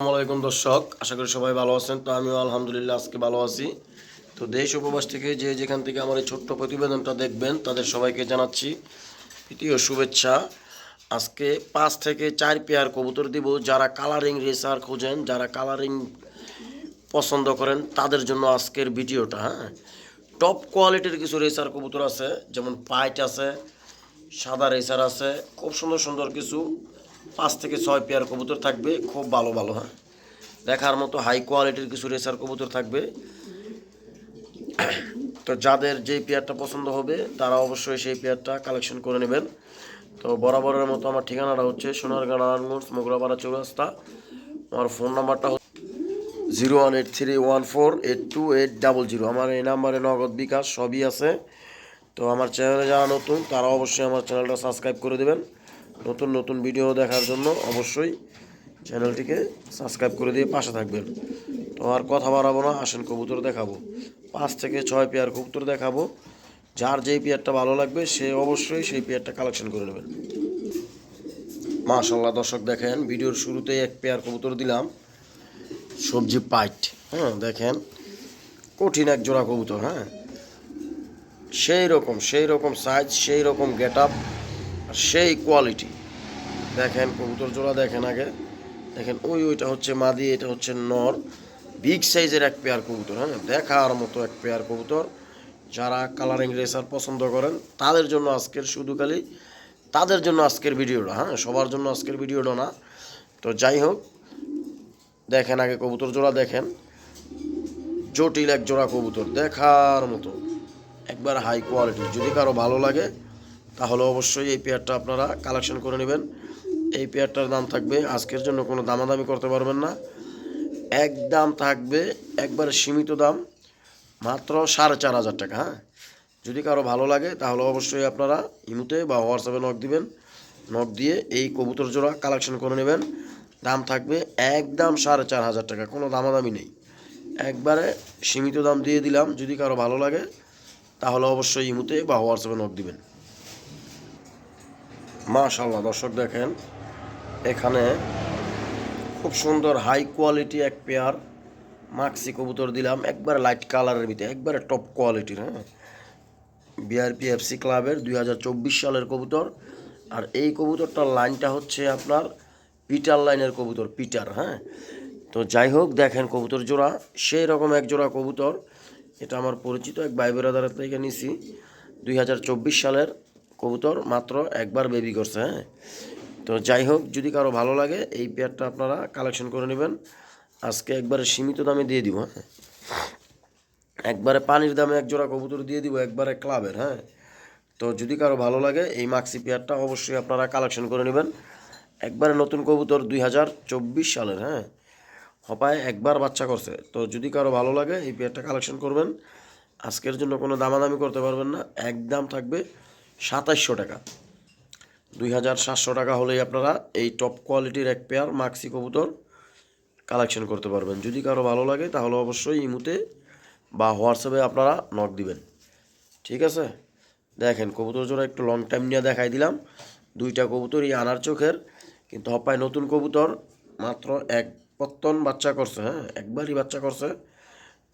আসসালামাইকুম দর্শক, আশা করি সবাই ভালো আছেন। তো আমিও আলহামদুলিল্লাহ আজকে ভালো আছি। তো দেশ উপবাস থেকে যে যেখান থেকে আমার এই ছোট্ট প্রতিবেদনটা দেখবেন তাদের সবাইকে জানাচ্ছি তৃতীয় শুভেচ্ছা। আজকে 5 থেকে 4 পেয়ার কবুতর দিব। যারা কালারিং রেসার খোঁজেন, যারা কালারিং পছন্দ করেন তাদের জন্য আজকের ভিডিওটা। টপ কোয়ালিটির কিছু রেসার কবুতর আছে, যেমন পাইট আছে, সাদা রেসার আছে, খুব সুন্দর সুন্দর কিছু 5 থেকে 6 পেয়ার কবুতর থাকবে, খুব ভালো ভালো। দেখার মতো হাই কোয়ালিটির কিছু রেসার কবুতর থাকবে। তো যাদের যেই পেয়ারটা পছন্দ হবে তারা অবশ্যই সেই পেয়ারটা কালেকশন করে নেবেন। তো বরাবরের মতো আমার ঠিকানাটা হচ্ছে সোনারগাঁ নারায়ণগঞ্জ মোগরাপাড়া চৌরাস্তা। আমার ফোন নাম্বারটা 01831482800। আমার এই নাম্বারে নগদ বিকাশ সবই আছে। তো আমার চ্যানেলে যারা নতুন তারা অবশ্যই আমার চ্যানেলটা সাবস্ক্রাইব করে দেবেন। নতুন নতুন ভিডিও দেখার জন্য অবশ্যই চ্যানেলটিকে সাবস্ক্রাইব করে দিয়ে পাশে থাকবেন। তো আর কথা বাড়াবো না, আসেন কবুতর দেখাবো। 5 থেকে 6 পেয়ার কবুতর দেখাবো। যার যেই পেয়ারটা ভালো লাগবে সে অবশ্যই সেই পেয়ারটা কালেকশন করে নেবেন। মাশাআল্লাহ দর্শক, দেখেন ভিডিওর শুরুতেই এক পেয়ার কবুতর দিলাম, সবজি পাইট। দেখেন কঠিন এক জোড়া কবুতর। সেই রকম সাইজ, সেই রকম গেট আপ, সেই কোয়ালিটি। দেখেন কবুতর জোড়া দেখেন আগে। দেখেন ওইটা হচ্ছে মাদি, এটা হচ্ছে নর। বিগ সাইজের এক পেয়ার কবুতর। দেখার মতো এক পেয়ার কবুতর। যারা কালারিং রেসার পছন্দ করেন তাদের জন্য আজকের তাদের জন্য আজকের ভিডিওটা। সবার জন্য আজকের ভিডিওটা না। তো যাই হোক, দেখেন আগে কবুতর জোড়া দেখেন। জটিল এক জোড়া কবুতর, দেখার মতো একবার হাই কোয়ালিটির। যদি কারো ভালো লাগে তাহলে অবশ্যই এই পেয়ারটা আপনারা কালেকশন করে নেবেন। এই পেয়ারটার দাম থাকবে, আজকের জন্য কোনো দামাদামি করতে পারবেন না, একদম থাকবে একবারে সীমিত দাম, মাত্র 4,500 টাকা। যদি কারো ভালো লাগে তাহলে অবশ্যই আপনারা ইমুতে বা হোয়াটসঅ্যাপে নক দিবেন। নক দিয়ে এই কবুতর জোড়া কালেকশন করে নেবেন। দাম থাকবে একদম 4,500 টাকা, কোনো দামাদামি নেই, একবারে সীমিত দাম দিয়ে দিলাম। যদি কারো ভালো লাগে তাহলে অবশ্যই ইমুতে বা হোয়াটসঅ্যাপে নক দিবেন। মাশাআল্লাহ দর্শক, দেখেন এখানে খুব সুন্দর হাই কোয়ালিটি এক পেয়ার মাক্সি কবুতর দিলাম, একবারে লাইট কালারের ভিতরে, একবারে টপ কোয়ালিটির। বিআরপি এফসি ক্লাবের 2024 সালের কবুতর। আর এই কবুতরটার লাইনটা হচ্ছে আপনার পিটার লাইনের কবুতর, পিটার। তো যাই হোক, দেখেন কবুতর জোড়া সেই রকম এক জোড়া কবুতর। এটা আমার পরিচিত এক ভাই বেরাদারের থেকে নিছি। 2024 সালের কবুতর, মাত্র একবার বেবি করছে। তো যাই হোক, যদি কারো ভালো লাগে এই পেয়ারটা আপনারা কালেকশন করে নেবেন। আজকে একবারে সীমিত দামে দিয়ে দিব। একবারে পানির দামে এক জোড়া কবুতর দিয়ে দিব, একবারে ক্লাবের। তো যদি কারো ভালো লাগে এই মাক্সি পেয়ারটা অবশ্যই আপনারা কালেকশন করে নেবেন। একবারে নতুন কবুতর, 2024 সালের। হপায় একবার বাচ্চা করছে। তো যদি কারো ভালো লাগে এই পেয়ারটা কালেকশন করবেন। আজকের জন্য কোনো দামাদামি করতে পারবেন না, একদম থাকবে 2700 টাকা। 2700 টাকা হলেই আপনারা এই টপ কোয়ালিটির এক পেয়ার মাক্সি কবুতর কালেকশন করতে পারবেন। যদি কারো ভালো লাগে তাহলে অবশ্যই ইমুতে বা হোয়াটসঅ্যাপে আপনারা নক দিবেন। ঠিক আছে, দেখেন কবুতর জোড়া একটু লং টাইম নিয়ে দেখাই দিলাম। দুইটা কবুতরই আনার চোখের, কিন্তু হপায় নতুন কবুতর, মাত্র এক পত্তন বাচ্চা করছে। একবারই বাচ্চা করছে।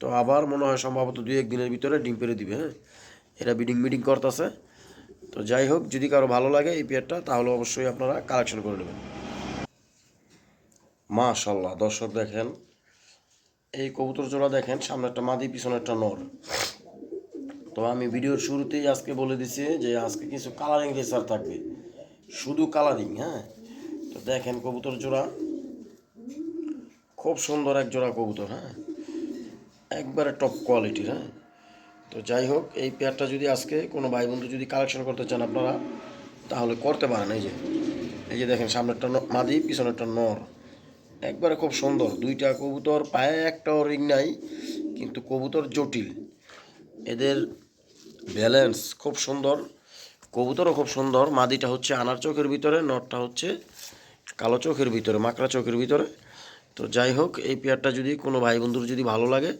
তো আবার মনে হয় সম্ভবত 2-1 দিনের ভিতরে ডিম পেড়ে দিবে। এরা বিডিং করতেছে। তো যাই হোক, যদি কারো ভালো লাগে এই পেয়ারটা তাহলে অবশ্যই আপনারা কালেকশন করে নেবেন। মাশাআল্লাহ দর্শক, দেখেন এই কবুতর জোড়া দেখেন, সামনে একটা মাদি, পিছনে একটা নর। তো আমি ভিডিওর শুরুতেই আজকে বলে দিছি যে আজকে কিছু কালারিং রেসার থাকবে, শুধু কালারিং। তো দেখেন কবুতর জোড়া খুব সুন্দর এক জোড়া কবুতর। একবারে টপ কোয়ালিটির। তো যাই হোক, এই পেয়ারটা যদি আজকে কোনো ভাই বন্ধু যদি কালেকশন করতে চান আপনারা তাহলে করতে পারেন। এই যে দেখেন, সামনে একটা মাদি, পিছনে একটা নর। একবারে খুব সুন্দর দুইটা কবুতর, পায়ে একটাও রিং নাই, কিন্তু কবুতর জটিল। এদের ব্যালেন্স খুব সুন্দর, কবুতরও খুব সুন্দর। মাদিটা হচ্ছে আনার চোখের ভিতরে, নরটা হচ্ছে কালো চোখের ভিতরে, মাকড়া চোখের ভিতরে। তো যাই হোক, এই পেয়ারটা যদি কোনো ভাই বন্ধুর যদি ভালো লাগে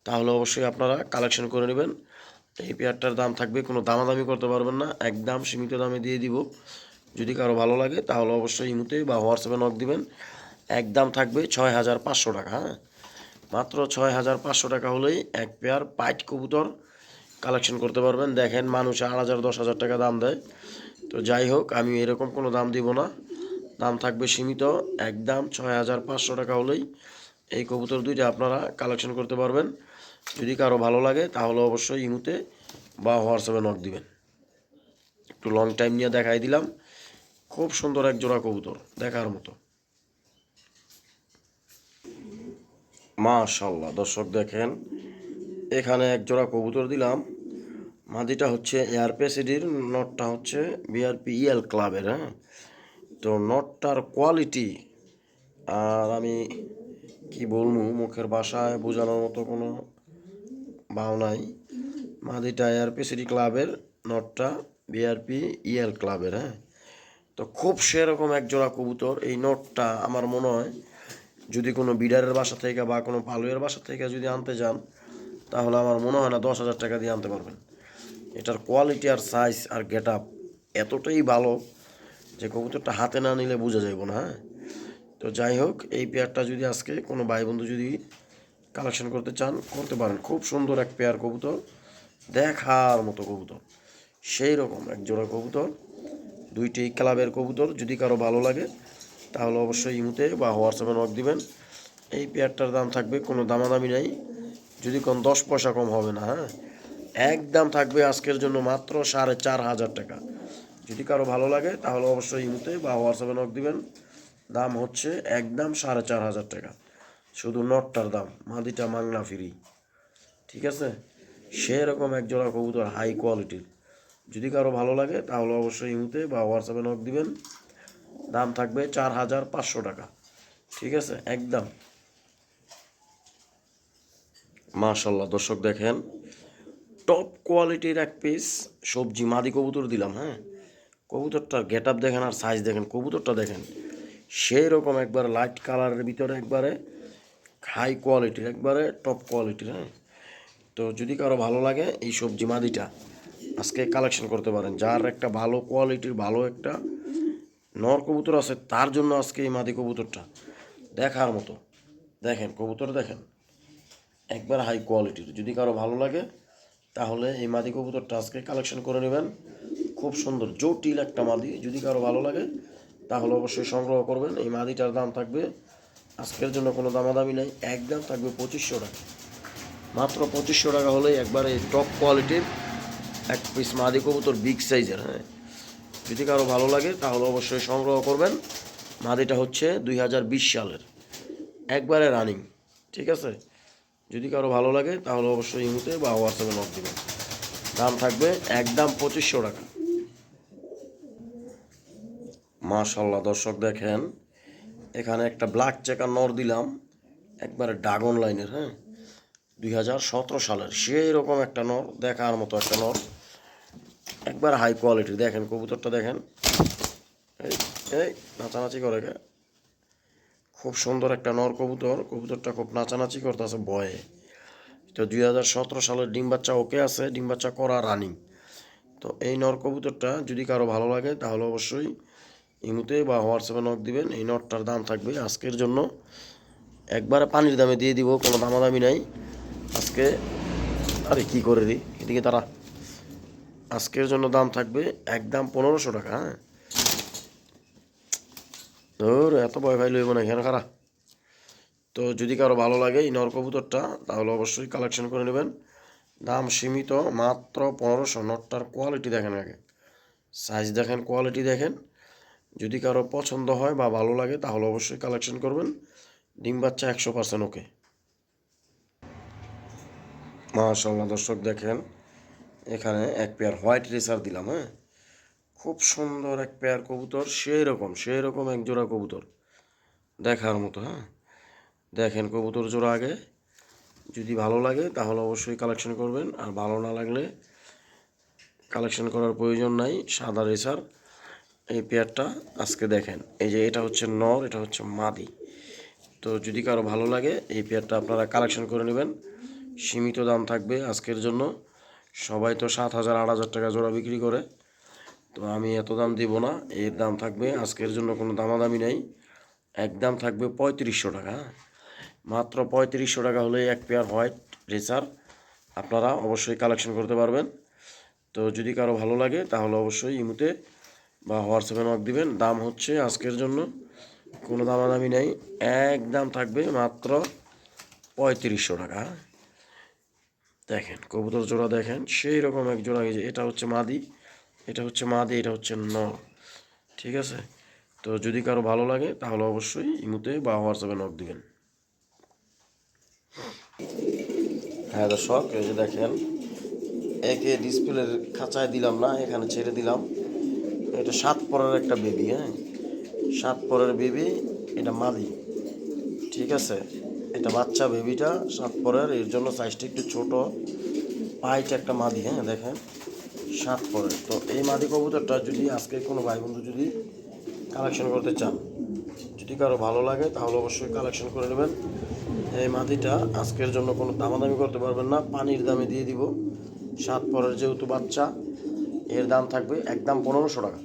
তাহলে অবশ্যই আপনারা কালেকশন করে নেবেন। এই পেয়ারটার দাম থাকবে, কোনো দামাদামি করতে পারবেন না, একদম সীমিত দামে দিয়ে দিব। যদি কারো ভালো লাগে তাহলে অবশ্যই ইমুতে বা হোয়াটসঅ্যাপে নক দিবেন। একদম থাকবে 6,500 টাকা। হ্যাঁ, মাত্র 6,500 টাকা হলেই এক পেয়ার পাইট কবুতর কালেকশন করতে পারবেন। দেখেন মানুষ 8,000 10,000 টাকা দাম দেয়, তো যাই হোক আমি এরকম কোনো দাম দিব না, দাম থাকবে সীমিত। একদম 6,500 টাকা হলেই এই কবুতর দুইটা আপনারা কালেকশন করতে পারবেন। যদি কারো ভালো লাগে তাহলে অবশ্যই ইমুতে বা হোয়াটসঅ্যাপে নক দিবেন। একটু লং টাইম নিয়ে দেখাই দিলাম, খুব সুন্দর এক জোড়া কবুতর দেখার মতো। মাশাআল্লাহ দর্শক দেখেন, এখানে এক জোড়া কবুতর দিলাম। মাদিটা হচ্ছে এয়ারপেসিডির, নটটা হচ্ছে বিআরপি ইএল ক্লাবের। হ্যাঁ, তো নটটার কোয়ালিটি আর আমি কি বলবো, মুখের ভাষায় বোঝানোর মতো কোনো ভাও নাই। মাদিটা এয়ারপেসিডি ক্লাবের, নটটা বিআরপি ইএল ক্লাবের। হ্যাঁ, তো খুব সেরকম এক জোড়া কবুতর। এই নটটা আমার মনে হয় যদি কোনো বিডারের বাসা থেকে বা কোনো পালুয়ের বাসা থেকে যদি আনতে যান, তাহলে আমার মনে হয় না 10,000 টাকা দিয়ে আনতে পারবেন। এটার কোয়ালিটি আর সাইজ আর গেট আপ এতটাই ভালো যে কবুতরটা হাতে না নিলে বোঝা যাইব না। হ্যাঁ, তো যাই হোক এই পেয়ারটা যদি আজকে কোনো ভাই বন্ধু যদি কালেকশন করতে চান করতে পারেন। খুব সুন্দর এক পেয়ার কবুতর, দেখার মতো কবুতর, সেই রকম এক জোড়া কবুতর, দুইটি ক্লাবের কবুতর। যদি কারো ভালো লাগে তাহলে অবশ্যই ইমুতে বা হোয়াটসঅ্যাপে নক দিবেন। এই পেয়ারটার দাম থাকবে, কোনো দামাদামি নাই, যদি কোন 10 পয়সা কম হবে না। হ্যাঁ, একদম থাকবে আজকের জন্য মাত্র 4,500 টাকা। যদি কারো ভালো লাগে তাহলে অবশ্যই ইমুতে বা হোয়াটসঅ্যাপে নক দিবেন। দাম হচ্ছে একদম 4,500 টাকা, শুধু নটটার দাম, মাদিটা মাংনা ফ্রি। ঠিক আছে, সেরকম এক জোড়া কবুতর হাই কোয়ালিটির। যদি কারো ভালো লাগে তাহলে অবশ্যই ইমুতে বা হোয়াটসঅ্যাপে নক দিবেন। দাম থাকবে 4,500 টাকা। ঠিক আছে একদম। মাশাল্লাহ দর্শক দেখেন, টপ কোয়ালিটির এক পিস সবজি মাদি কবুতর দিলাম। হ্যাঁ, কবুতরটার গেট আপ দেখেন আর সাইজ দেখেন, কবুতরটা দেখেন সেই রকম একবার লাইট কালারের ভিতরে একবারে হাই কোয়ালিটির, একবারে টপ কোয়ালিটির। হ্যাঁ, তো যদি কারো ভালো লাগে এই সবজি মাদিটা আজকে কালেকশন করতে পারেন। যার একটা ভালো কোয়ালিটির ভালো একটা নর কবুতর আছে তার জন্য আজকে এই মাদি কবুতরটা দেখার মতো। দেখেন কবুতর দেখেন, একবার হাই কোয়ালিটির। যদি কারো ভালো লাগে তাহলে এই মাদি কবুতরটা আজকে কালেকশন করে নেবেন। খুব সুন্দর জটিল একটা মাদি, যদি কারো ভালো লাগে তাহলে অবশ্যই সংগ্রহ করবেন। এই মাদিটার দাম থাকবে আজকের জন্য কোনো দামাদামি নাই, একদম থাকবে 2,500 টাকা। মাত্র 2,500 টাকা হলেই একবার এই টপ কোয়ালিটির এক পিস মাদি কবুতর বিগ সাইজের। হ্যাঁ, যদি কারো ভালো লাগে তাহলে অবশ্যই সংগ্রহ করবেন। মাদিটা হচ্ছে 2020 সালের, একবারে রানিং। ঠিক আছে, যদি কারো ভালো লাগে তাহলে অবশ্যই ইমুতে বা হোয়াটসঅ্যাপে নক দিবেন। দাম থাকবে একদম 2,500 টাকা। মাশাল্লাহ দর্শক দেখেন, এখানে একটা ব্ল্যাক চেকার নর দিলাম, একবারে ড্রাগন লাইনের। হ্যাঁ, 2017 সালের সেই রকম একটা নর, দেখার মতো একটা নর, একবার হাই কোয়ালিটি। দেখেন কবুতরটা দেখেন, এই এই নাচানাচি করে কে, খুব সুন্দর একটা নর কবুতর। কবুতরটা খুব নাচানাচি করতেছে ভয়ে। তো 2017 সালের ডিম বাচ্চা ওকে আছে, ডিম বাচ্চা করা রানিং। তো এই নর কবুতরটা যদি কারো ভালো লাগে তাহলে অবশ্যই ইমুতে বা হোয়াটসঅ্যাপে নক দিবেন। এই নটটার দাম থাকবে আজকের জন্য একবারে পানির দামে দিয়ে দিব, কোনো দামাদামি নাই আজকে। আরে কি করে দিই এদিকে তারা, আজকের জন্য দাম থাকবে একদম 1,500 টাকা। হ্যাঁ, ধর এত ভয় ভাই লইব না এখানে খারা। তো যদি কারো ভালো লাগে এই নর কবুতরটা তাহলে অবশ্যই কালেকশন করে নেবেন। দাম সীমিত মাত্র 1,500। নটটার কোয়ালিটি দেখেন আগে, সাইজ দেখেন, কোয়ালিটি দেখেন। যদি কারো পছন্দ হয় বা ভালো লাগে তাহলে অবশ্যই কালেকশন করবেন। ডিম বাচ্চা 100% ওকে। মাশাআল্লাহ দর্শক দেখেন, এখানে এক পেয়ার হোয়াইট রেসার দিলাম। হ্যাঁ, খুব সুন্দর এক পেয়ার কবুতর, সেই রকম এক জোড়া কবুতর দেখার মতো। হ্যাঁ, দেখেন কবুতর জোড়া আগে, যদি ভালো লাগে তাহলে অবশ্যই কালেকশন করবেন, আর ভালো না লাগলে কালেকশন করার প্রয়োজন নাই। সাদা রেসার এই পেয়ারটা আজকে দেখেন, এই যে এটা হচ্ছে নর, এটা হচ্ছে মাদি। তো যদি কারো ভালো লাগে এই পেয়ারটা আপনারা কালেকশন করে নেবেন। সীমিত দাম থাকবে আজকের জন্য। সবাই তো 7,000 8,000 টাকা জোড়া বিক্রি করে, তো আমি এত দাম দিব না। এর দাম থাকবে আজকের জন্য, কোনো দামাদামি নেই, একদম থাকবে 3500 টাকা, হ্যাঁ? মাত্র 3500 টাকা হলে এক পেয়ার হোয়াইট রেসার আপনারা অবশ্যই কালেকশন করতে পারবেন। তো যদি কারো ভালো লাগে তাহলে অবশ্যই ইমুতে বা হোয়াটসঅ্যাপে নক দিবেন। দাম হচ্ছে আজকের জন্য কোনো দামাদামি নেই, একদম থাকবে মাত্র 3500 টাকা। দেখেন কবুতর জোড়া দেখেন, সেই রকম এক জোড়া। এই যে এটা হচ্ছে মাদি, এটা হচ্ছে মাদি, এটা হচ্ছে নর, ঠিক আছে? তো যদি কারো ভালো লাগে তাহলে অবশ্যই ইমুতে বা হোয়াটসঅ্যাপে নক দিবেন। হ্যাঁ দর্শক, এই যে দেখেন, একে ডিসপ্লের খাঁচায় দিলাম না, এখানে ছেড়ে দিলাম। এটা 7 পরের একটা বেবি, হ্যাঁ, 7 পরের বেবি, এটা মাদি, ঠিক আছে? এটা বাচ্চা বেবিটা 7 পরের, এর জন্য সাইজটা একটু ছোট, পাইট একটা মাদি, হ্যাঁ দেখেন 7 পরের। তো এই মাদি কবুতরটা যদি আজকে কোনো ভাই বন্ধু যদি কালেকশন করতে চান, যদি কারো ভালো লাগে তাহলে অবশ্যই কালেকশন করে নেবেন। এই মাদিটা আজকের জন্য কোনো দামাদামি করতে পারবেন না, পানির দামে দিয়ে দিব। 7 পরের যেহেতু বাচ্চা, এর দাম থাকবে একদম 1500 টাকা।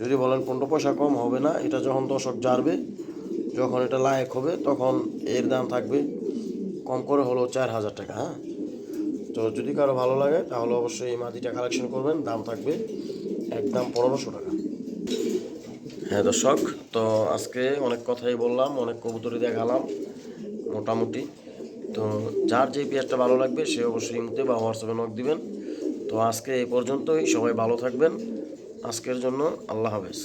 যদি বলেন 15 পয়সা কম হবে না, এটা যখন দর্শক জারবে, যখন এটা লায়ক হবে, তখন এর দাম থাকবে কম করে হলো 4000 টাকা, হ্যাঁ? তো যদি কারো ভালো লাগে তাহলে অবশ্যই এই মাদিটা কালেকশন করবেন, দাম থাকবে একদম 1500 টাকা। হ্যাঁ দর্শক, তো আজকে অনেক কথাই বললাম, অনেক কবুতরই দেখালাম মোটামুটি। তো যার যে পেঁয়াজটা ভালো লাগবে সে অবশ্যই ইমুতে বা হোয়াটসঅ্যাপে নক দিবেন। তো আজকে এই পর্যন্তই, সবাই ভালো থাকবেন। আজকের জন্য আল্লাহ হাফেজ।